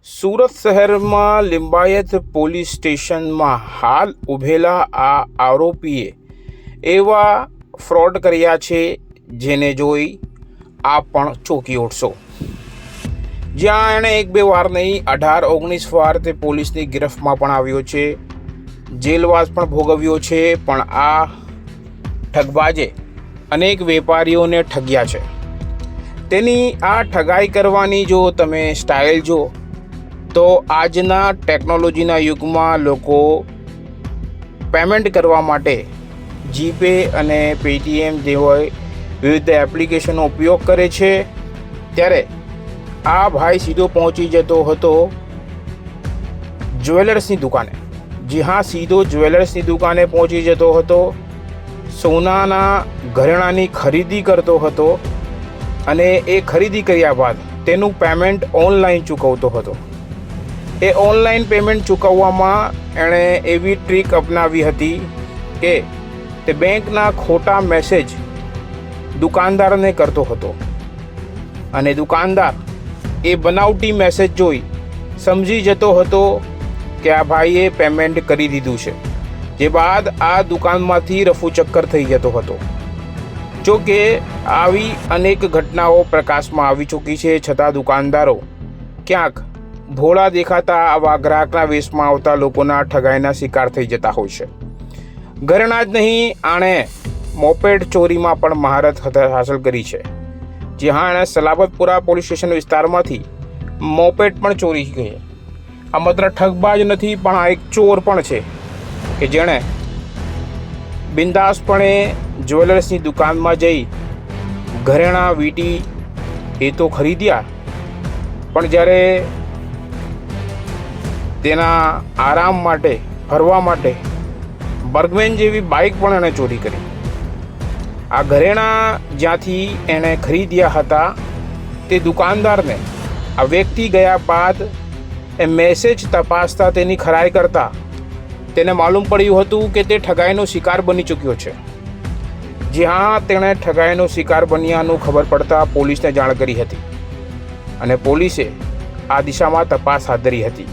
સુરત શહેરમાં લિંબાયત પોલીસ સ્ટેશનમાં હાલ ઊભેલા આ આરોપીએ એવા ફ્રોડ કર્યા છે જેને જોઈ આપ પણ ચોંકી ઉઠશો। જ્યાં એણે એક બે વાર નહીં 18-19 વાર તે પોલીસની ગિરફ્તમાં પણ આવ્યો છે, જેલવાસ પણ ભોગવ્યો છે, પણ આ ઠગબાજે અનેક વેપારીઓને ઠગ્યા છે। તેની આ ઠગાઈ કરવાની જો તમે સ્ટાઇલ જો તો આજના ટેકનોલોજીના યુગમાં લોકો પેમેન્ટ કરવા માટે જીપે અને પેટીએમ જેવા વિવિધ એપ્લિકેશનનો ઉપયોગ કરે છે। ત્યારે આ ભાઈ સીધો પહોંચી જતો હતો જ્વેલર્સની દુકાને। જી હા, સીધો જ્વેલર્સની દુકાને પહોંચી જતો હતો, સોનાના ઘરેણાંની ખરીદી કરતો હતો અને એ ખરીદી કર્યા બાદ તેનું પેમેન્ટ ઓનલાઈન ચૂકવતો હતો। એ ઓનલાઈન પેમેન્ટ ચૂકવવામાં એણે એવી ટ્રીક અપનાવી હતી કે તે બેંકના ખોટા મેસેજ દુકાનદારને કરતો હતો અને દુકાનદાર એ બનાવટી મેસેજ જોઈ સમજી જતો હતો કે આ ભાઈએ પેમેન્ટ કરી દીધું છે, જે બાદ આ દુકાનમાંથી રફુ ચક્કર થઈ જતો હતો। જો કે આવી અનેક ઘટનાઓ પ્રકાશમાં આવી ચૂકી છે, છતાં દુકાનદારો ક્યાંક ભોળા દેખાતા આવા ગ્રાહકના વેશમાં આવતા લોકોના ઠગાઈના શિકાર થઈ જતા હોય છે। ઘરેણાં જ નહીં, આણે મોપેડ ચોરીમાં પણ મહારત હાંસલ કરી છે। જી હા, એણે સલાબતપુરા પોલીસ સ્ટેશન વિસ્તારમાંથી મોપેડ પણ ચોરી ગઈ। આ માત્ર ઠગબાજ નથી, પણ આ એક ચોર પણ છે કે જેણે બિંદાસપણે જ્વેલર્સની દુકાનમાં જઈ ઘરેણાં વીંટી એ તો ખરીદ્યા, પણ જ્યારે તેના આરામ માટે ફરવા માટે બર્ગમેન જેવી બાઇક પણ એણે ચોરી કરી। આ ઘરેણાં જ્યાંથી એણે ખરીદ્યા હતા તે દુકાનદારને આ વ્યક્તિ ગયા બાદ એ મેસેજ તપાસતા તેની ખરાઈ કરતા તેને માલુમ પડ્યું હતું કે તે ઠગાઈનો શિકાર બની ચૂક્યો છે। જી હા, તેણે ઠગાઈનો શિકાર બન્યાનું ખબર પડતા પોલીસને જાણ કરી હતી અને પોલીસે આ દિશામાં તપાસ હાથ ધરી હતી।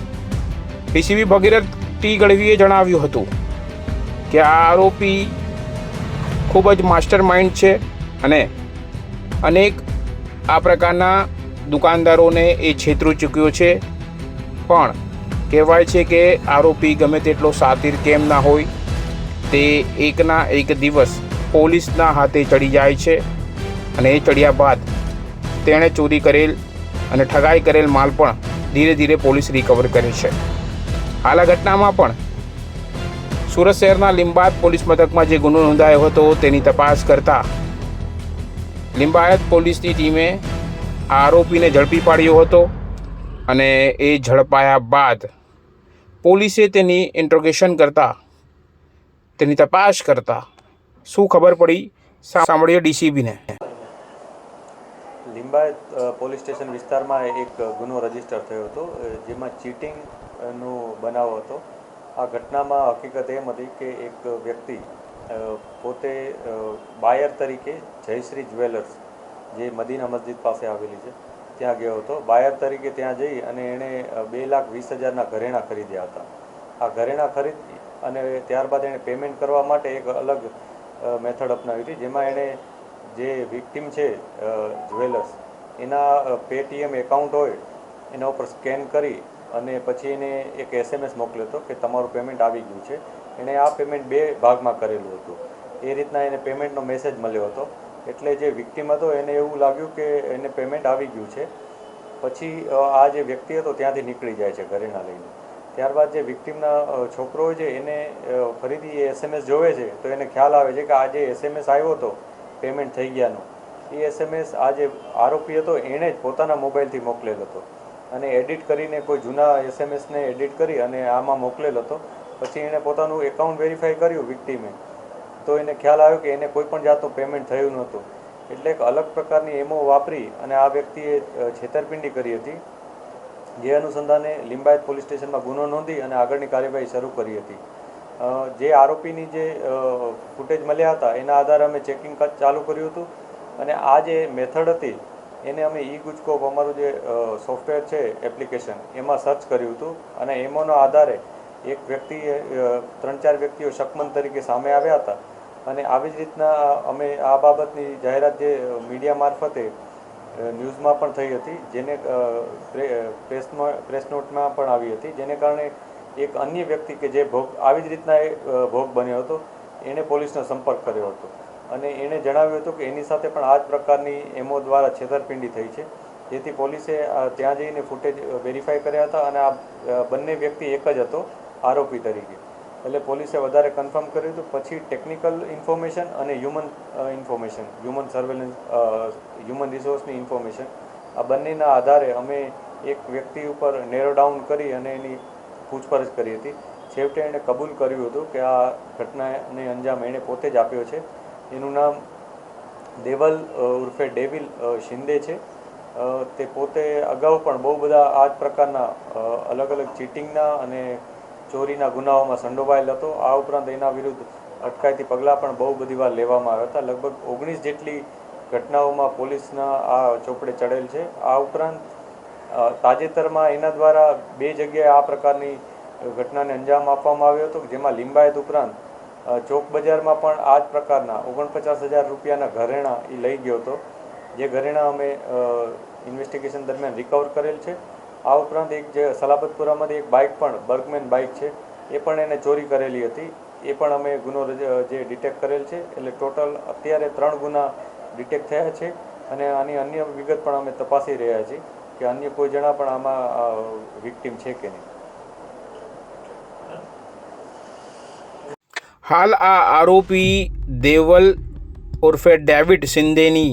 પીસીબી ભગીરથ ટી ગઢવીએ જણાવ્યું હતું કે આ આરોપી ખૂબ જ માસ્ટર માઇન્ડ છે અને અનેક આ પ્રકારના દુકાનદારોને એ છેતરી ચૂક્યો છે, પણ કહેવાય છે કે આરોપી ગમે તેટલો શાતિર કેમ ના હોય, તે એકના એક દિવસ પોલીસના હાથે ચડી જાય છે અને એ ચડ્યા બાદ તેણે ચોરી કરેલ અને ઠગાઈ કરેલ માલ પણ ધીરે ધીરે પોલીસ રિકવર કરે છે। હાલ આ ઘટનામાં પણ સુરત શહેરના લિંબાયત પોલીસ મથકમાં જે ગુનો નોંધાયો હતો તેની તપાસ કરતા લિંબાયત પોલીસની ટીમે આ આરોપીને ઝડપી પાડ્યો હતો અને એ ઝડપાયા બાદ પોલીસે તેની ઇન્ટ્રોગેશન કરતા તેની તપાસ કરતા શું ખબર પડી, સાંભળીએ ડીસીપીને। લિંબાયત પોલીસ સ્ટેશન વિસ્તારમાં એક ગુનો રજીસ્ટર થયો હતો, જેમાં ચીટિંગનો બનાવ હતો। આ ઘટનામાં હકીકત એમ હતી કે એક વ્યક્તિ પોતે બાયર તરીકે જયશ્રી જ્વેલર્સ, જે મદીના મસ્જિદ પાસે આવેલી છે, ત્યાં ગયો હતો। બાયર તરીકે ત્યાં જઈ અને એણે 2,20,000ના ઘરેણાં ખરીદ્યા હતા। આ ઘરેણાં ખરીદી અને ત્યારબાદ એણે પેમેન્ટ કરવા માટે એક અલગ મેથડ અપનાવી હતી, જેમાં એણે જે વિક્ટિમ છે જ્વેલર્સ, એના પેટીએમ એકાઉન્ટ હોય એના ઉપર સ્કેન કરી અને પછી એને એક SMS મોકલ્યો હતો કે તમારું પેમેન્ટ આવી ગયું છે। એણે આ પેમેન્ટ 2 ભાગમાં કરેલું હતું, એ રીતના એને પેમેન્ટનો મેસેજ મળ્યો હતો। એટલે જે વિક્ટિમ હતો એને એવું લાગ્યું કે એને પેમેન્ટ આવી ગયું છે, પછી આ જે વ્યક્તિ હતો ત્યાંથી નીકળી જાય છે ઘરેણાં લઈને। ત્યારબાદ જે વિક્ટિમના છોકરો હોય છે એને ફરીથી એ SMS જોવે છે તો એને ખ્યાલ આવે છે કે આ જે SMS આવ્યો હતો પેમેન્ટ થઈ ગયાનો, એ SMS આ જે આરોપી હતો એણે જ પોતાના મોબાઈલથી મોકલેલો હતો અને એડિટ કરીને કોઈ જૂના SMSને એડિટ કરી અને આમાં મોકલેલો હતો। પછી એણે પોતાનું એકાઉન્ટ વેરીફાઈ કર્યું વિક્ટિમે, તો એને ખ્યાલ આવ્યો કે એને કોઈ પણ જાતનું પેમેન્ટ થયું નહોતું। એટલે એક અલગ પ્રકારની એમો વાપરી અને આ વ્યક્તિએ છેતરપિંડી કરી હતી, જે અનુસંધાને લિંબાયત પોલીસ સ્ટેશનમાં ગુનો નોંધી અને આગળની કાર્યવાહી શરૂ કરી હતી। જે આરોપીની જે ફૂટેજ મળ્યા હતા એના આધારે અમે ચેકિંગ ચાલુ કર્યું હતું અને આ જે મેથડ હતી એને અમે ઈ ગુજકોપ અમારું જે સોફ્ટવેર છે એપ્લિકેશન એમાં સર્ચ કર્યું હતું અને એમાંના આધારે એક વ્યક્તિએ 3-4 વ્યક્તિઓ શકમંદ તરીકે સામે આવ્યા હતા અને આવી જ રીતના અમે આ બાબતની જાહેરાત જે મીડિયા મારફતે ન્યૂઝમાં પણ થઈ હતી, જેને પ્રેસ નોટમાં પણ આવી હતી, જેને કારણે એક અન્ય વ્યક્તિ કે જે આવી જ રીતના ભોગ બન્યો હતો એણે પોલીસનો સંપર્ક કર્યો હતો અને એણે જણાવ્યું હતું કે એની સાથે પણ આ જ પ્રકારની એમઓ દ્વારા છેતરપિંડી થઈ છે, જેથી પોલીસે ત્યાં જઈને ફૂટેજ વેરીફાઈ કર્યા હતા અને આ બંને વ્યક્તિ એક જ હતો આરોપી તરીકે. એટલે પોલીસે વધારે કન્ફર્મ કર્યું હતું. પછી ટેકનિકલ ઇન્ફોર્મેશન અને હ્યુમન સર્વેલન્સ, હ્યુમન રિસોર્સની ઇન્ફોર્મેશન, આ બંનેના આધારે અમે એક વ્યક્તિ ઉપર નેરો ડાઉન કરી અને એની પૂછપરછ કરી હતી. છેવટે એણે કબૂલ કર્યું હતું કે આ ઘટનાને અંજામ એણે પોતે જ આપ્યો છે. એનું નામ દેવલ ઉર્ફે ડેવિલ શિંદે છે. તે પોતે અગાઉ પણ બહુ બધા આ જ પ્રકારના અલગ અલગ ચીટિંગના અને ચોરીના ગુનાઓમાં સંડોવાયેલ હતો. આ ઉપરાંત એના વિરુદ્ધ અટકાયતી પગલાં પણ બહુ બધી વાર લેવામાં આવ્યા હતા. લગભગ 19 જેટલી ઘટનાઓમાં પોલીસના આ ચોપડે ચડેલ છે. આ ઉપરાંત તાજેતરમાં એના દ્વારા 2 જગ્યાએ આ પ્રકારની ઘટનાને અંજામ આપવામાં આવ્યો હતો, જેમાં લિંબાયત ઉપરાંત ચોક બજારમાં પણ આ જ પ્રકારના 49,000 રૂપિયાના ઘરેણાં એ લઈ ગયો હતો, જે ઘરેણાં અમે ઇન્વેસ્ટિગેશન દરમિયાન રિકવર કરેલ છે. આ ઉપરાંત એક જે સલાબતપુરામાંથી એક બાઇક પણ બર્ગમેન બાઇક છે, એ પણ એને ચોરી કરેલી હતી, એ પણ અમે ગુનો જે ડિટેક્ટ કરેલ છે. એટલે ટોટલ અત્યારે 3 ગુના ડિટેક્ટ થયા છે અને આની અન્ય વિગત પણ અમે તપાસી રહ્યા છીએ કે અન્ય કોઈ જણા પણ આમાં વિક્ટિમ છે કે નહીં. હાલ આ આરોપી દેવલ ઉર્ફે ડેવિડ શિંદેની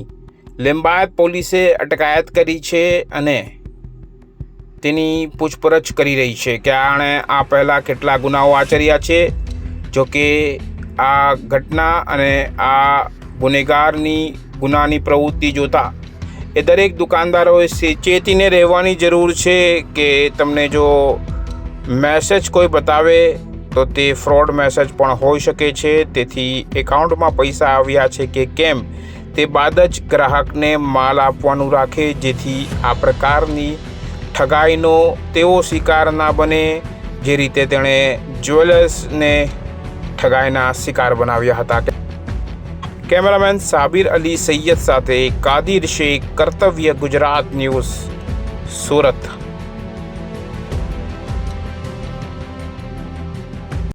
લિંબાયત પોલીસે અટકાયત કરી છે અને તેની પૂછપરછ કરી રહી છે કે આણે આ પહેલાં કેટલા ગુનાઓ આચર્યા છે. જોકે આ ઘટના અને આ ગુનેગારની ગુનાની પ્રવૃત્તિ જોતા એ દરેક દુકાનદારોએ ચેતીને રહેવાની જરૂર છે કે તમને જો મેસેજ કોઈ બતાવે તો તે ફ્રોડ મેસેજ પણ હોઈ શકે છે. તેથી એકાઉન્ટમાં પૈસા આવ્યા છે કે કેમ તે બાદ જ ગ્રાહકને માલ આપવાનું રાખે, જેથી આ પ્રકારની ઠગાઈનો તેઓ શિકાર ના બને, જે રીતે તેણે જ્વેલર્સને ઠગાઈના શિકાર બનાવ્યા હતા. કેમેરામેન સાબિર અલી સૈયદ સાથે કાદિર શેખ, કર્તવ્ય ગુજરાત ન્યૂઝ, સુરત.